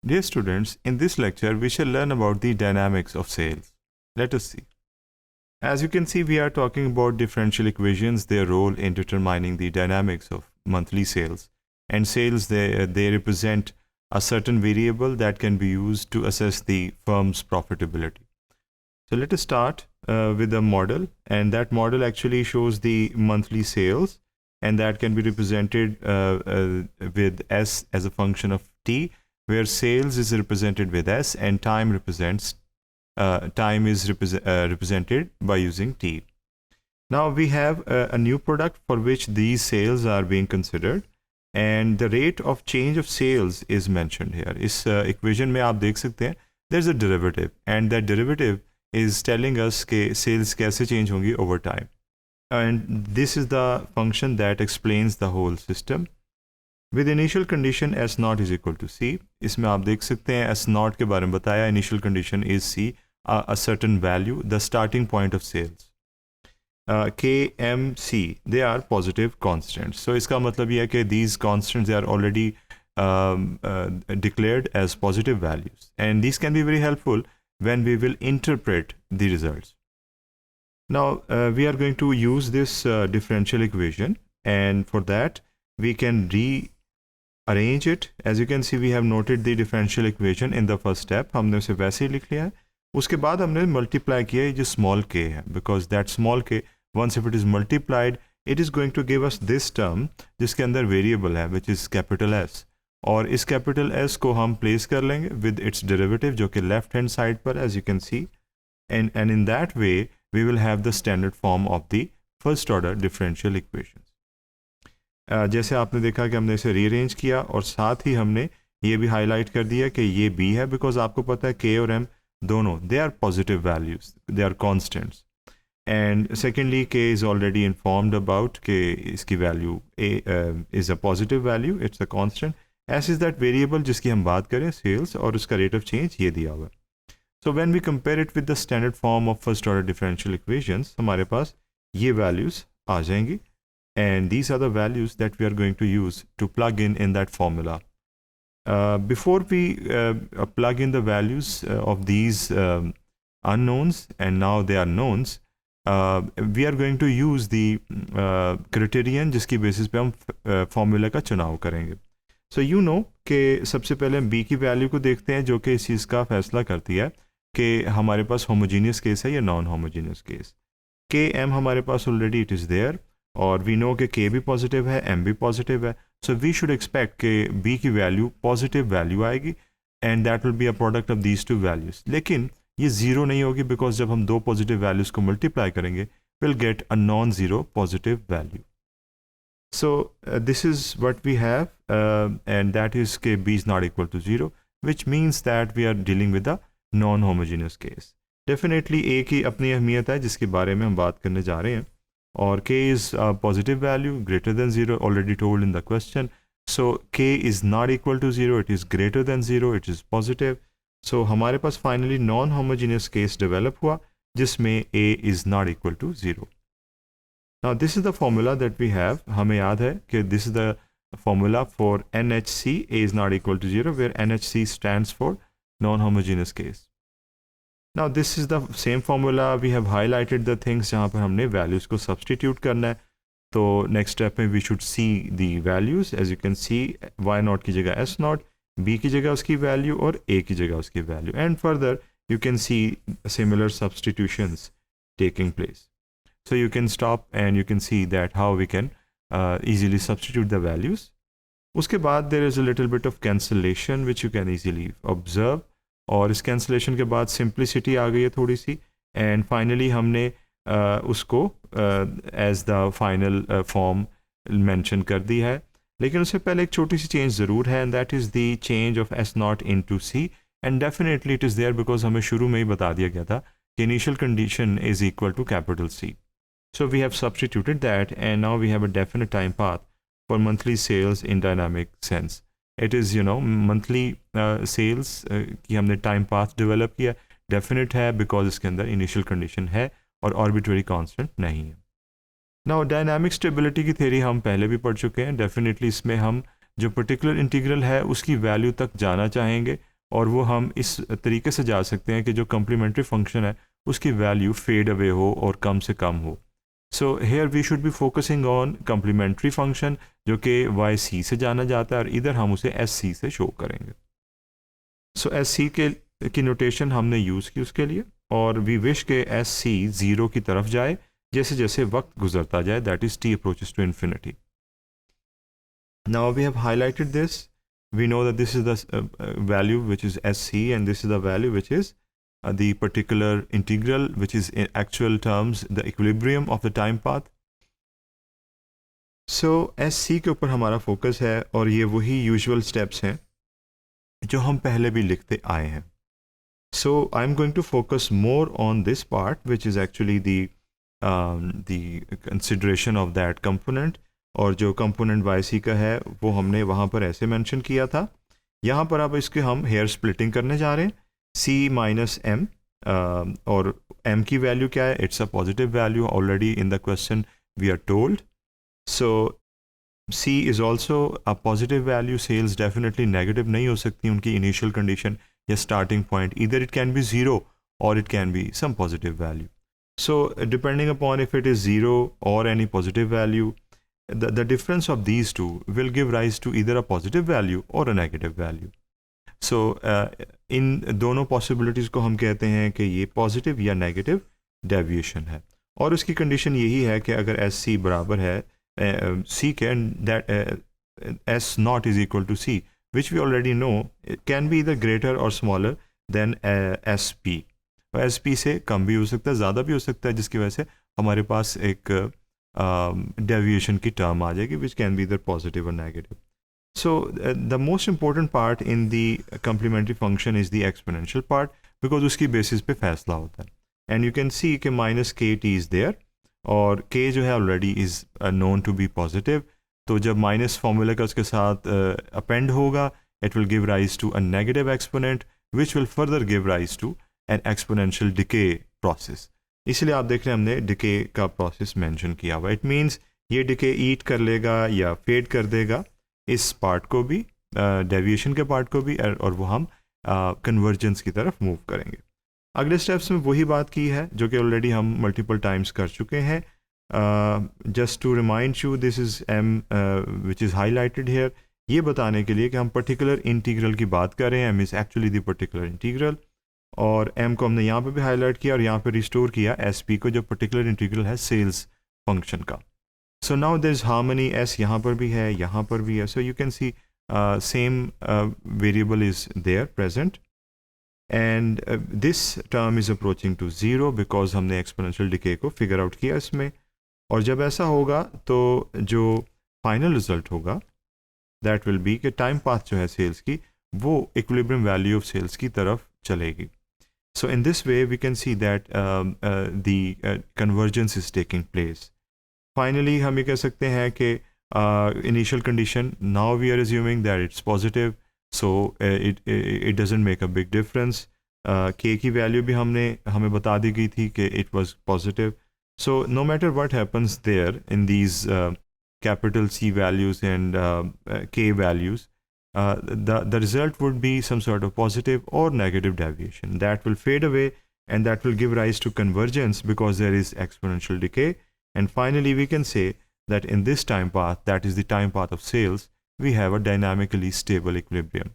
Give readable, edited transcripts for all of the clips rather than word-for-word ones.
Dear students, in this lecture, we shall learn about the dynamics of sales. Let us see. As you can see, we are talking about differential equations, their role in determining the dynamics of monthly sales. And sales, they represent a certain variable that can be used to assess the firm's profitability. So let us start with a model, and that model actually shows the monthly sales, and that can be represented with S as a function of T, where sales is represented with S and time is represented by using T. Now we have a new product for which these sales are being considered, and the rate of change of sales is mentioned here. इस equation में आप देख सकते हैं there's a derivative, and that derivative is telling us कि sales कैसे change होंगी over time. And this is the function that explains the whole system. With initial condition S naught is equal to C. इसमें आप देख सकते हैं S naught के बारे में बताया. Initial condition is C, a certain value, the starting point of sales. K, M, C, they are positive constants. So इसका मतलब यह है कि these constants they are already declared as positive values, and these can be very helpful when we will interpret the results. Now we are going to use this differential equation, and for that we can rearrange it. As you can see, we have noted the differential equation in the first step. हमने उसे वैसे ही लिख लिया है. उसके बाद हमने multiply किया है जो small k है, because that small k, once if it is multiplied, it is going to give us this term जिसके अंदर variable है, which is capital S. और इस capital S को हम place कर लेंगे with its derivative जो कि left hand side पर, as you can see, and in that way we will have the standard form of the first order differential equations. जैसे आपने देखा कि हमने इसे rearrange किया, और साथ ही हमने ये भी highlight कर दिया कि ये B है, because आपको पता है K और M दोनों they are positive values, they are constants. And secondly, K is already informed about कि इसकी value A is a positive value, it's a constant. S is that variable जिसकी हम बात करें sales, और उसका rate of change ये दिया हुआ. So when we compare it with the standard form of first order differential equations, हमारे पास ये values आ जाएंगी, and these are the values that we are going to use to plug in that formula. Before we plug in the values of these unknowns, and now they are knowns, we are going to use the criterion जिसकी basis पे हम formula का चुनाव करेंगे. So you know कि सबसे पहले हम B की value को देखते हैं, जो कि इस चीज़ का फैसला करती है कि हमारे पास homogeneous case है या non homogeneous case. K, M हमारे पास already it is there, और we know कि K भी positive है, M भी positive है. So we should expect कि B की value positive value आएगी, and that will be a product of these two values. लेकिन ये zero नहीं होगी, because जब हम दो positive values को multiply करेंगे, we'll get a non-zero positive value. So this is what we have, and that is कि B is not equal to 0, which means that we are dealing with a non-homogeneous case. Definitely A की अपनी अहमियत है जिसके बारे में हम बात करने जा रहे हैं, और K is a positive value greater than 0, already told in the question. So K is not equal to 0, it is greater than 0, it is positive. So हमारे पास finally non-homogeneous case develop हुआ जिसमें A is not equal to 0. Now this is the formula that we have. हमें याद है कि this is the formula for NHC, A is not equal to 0, where NHC stands for non-homogeneous case. Now this is the same formula. We have highlighted the things जहाँ पर हमने values को substitute करना है. तो next step में we should see the values. As you can see, Y naught की जगह S naught, B की जगह उसकी value, और A की जगह उसकी value. And further you can see similar substitutions taking place. So you can stop and you can see that how we can easily substitute the values. उसके बाद there is a little bit of cancellation which you can easily observe, और इस cancellation के बाद simplicity आ गई है थोड़ी सी, and finally हमने उसको as the final form mention कर दी है. लेकिन उससे पहले एक छोटी सी change ज़रूर है, and that is the change of S naught into C, and definitely it is there because हमें शुरू में ही बता दिया गया था कि initial condition is equal to capital C. So we have substituted that, and now we have a definite time path for monthly sales in dynamic sense. It is, you know, monthly sales की हमने time path develop किया, definite है because इसके अंदर initial condition है और arbitrary constant नहीं है. Now dynamic stability की theory हम पहले भी पढ़ चुके हैं. Definitely इसमें हम जो particular integral है उसकी value तक जाना चाहेंगे, और वो हम इस तरीके से जा सकते हैं कि जो कम्प्लीमेंट्री फंक्शन है उसकी वैल्यू फेड अवे हो और कम से कम हो. So here we should be focusing on complementary function जो कि वाई सी से जाना जाता है और इधर हम उसे एस सी से शो करेंगे. सो एस सी के की नोटेशन हमने यूज़ की उसके लिए, और वी विश के एस सी ज़ीरो की तरफ जाए जैसे जैसे वक्त गुजरता जाए, that is T approaches to infinity. Now we have highlighted this. We know that this is the value which is SC, and this is the value which is the particular integral, which is in actual terms the equilibrium of the time path. So SC के ऊपर हमारा focus है, और ये वही usual steps हैं जो हम पहले भी लिखते आए हैं. So I'm going to focus more on this part, which is actually the consideration of that component. और जो कंपोनेंट वाई सी का है वो हमने वहाँ पर ऐसे मेंशन किया था. यहाँ पर अब इसके हम हेयर स्प्लिटिंग करने जा रहे हैं. सी माइनस एम, और एम की वैल्यू क्या है? It's a positive value, already in the question we are told. So C is also a positive value. Cells definitely negative नहीं हो सकती, उनकी इनिशियल कंडीशन या starting point either it can be zero or it can be some positive value. So depending upon if it is zero or any positive value, the difference of these two will give rise to either a positive value or a negative value. So इन दोनों possibilities को हम कहते हैं कि ये positive या negative deviation है, और उसकी condition यही है कि अगर एस सी बराबर है C के, that S naught is equal to C, which we already know it can be either greater or smaller than SP. SP से कम भी हो सकता है, ज़्यादा भी हो सकता है, जिसकी वजह से हमारे पास एक deviation की term आ जाएगी, which can be either positive or negative. So the most important part in the complementary function is the exponential part, because उसकी basis पे फैसला होता है. And you can see कि minus kt is there, और k जो है already is known to be positive. तो जब minus formula का उसके साथ append होगा, it will give rise to a negative exponent, which will further give rise to an exponential decay process. इसलिए आप देख रहे हैं हमने डिके का प्रोसेस मेंशन किया हुआ. इट मींस ये डिके ईट कर लेगा या फेड कर देगा इस पार्ट को भी, डेविएशन के पार्ट को भी, और वो हम कन्वर्जेंस की तरफ मूव करेंगे. अगले स्टेप्स में वही बात की है जो कि ऑलरेडी हम मल्टीपल टाइम्स कर चुके हैं. Just to remind you, this is M which is highlighted here, ये बताने के लिए कि हम पर्टिकुलर इंटीग्रल की बात कर रहे हैं. M is actually the particular integral, और m को हमने यहाँ पे भी हाईलाइट किया और यहाँ पे रिस्टोर किया SP को, जो पर्टिकुलर इंटीग्रल है सेल्स फंक्शन का. So now there is harmony, S यहाँ पर भी है, यहाँ पर भी है. So you can see same variable is there present, and this term is approaching to zero because हमने एक्सपोनेंशियल डिके को फिगर आउट किया इसमें. और जब ऐसा होगा तो जो फाइनल रिजल्ट होगा दैट विल बी कि टाइम पाथ जो है सेल्स की वो इक्विलिब्रियम वैल्यू ऑफ सेल्स की तरफ चलेगी. So in this way we can see that the convergence is taking place. Finally हम ये कह सकते हैं कि initial condition, now we are assuming that it's positive, so it doesn't make a big difference. K की value भी हमें बता दी गई थी कि it was positive. So no matter what happens there in these capital C values and K values, the result would be some sort of positive or negative deviation that will fade away, and that will give rise to convergence because there is exponential decay. And finally we can say that in this time path, that is the time path of sales, we have a dynamically stable equilibrium.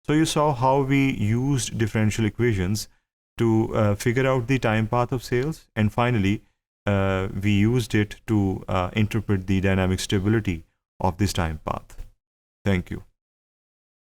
So you saw how we used differential equations to figure out the time path of sales, and finally we used it to interpret the dynamic stability of this time path. Thank you.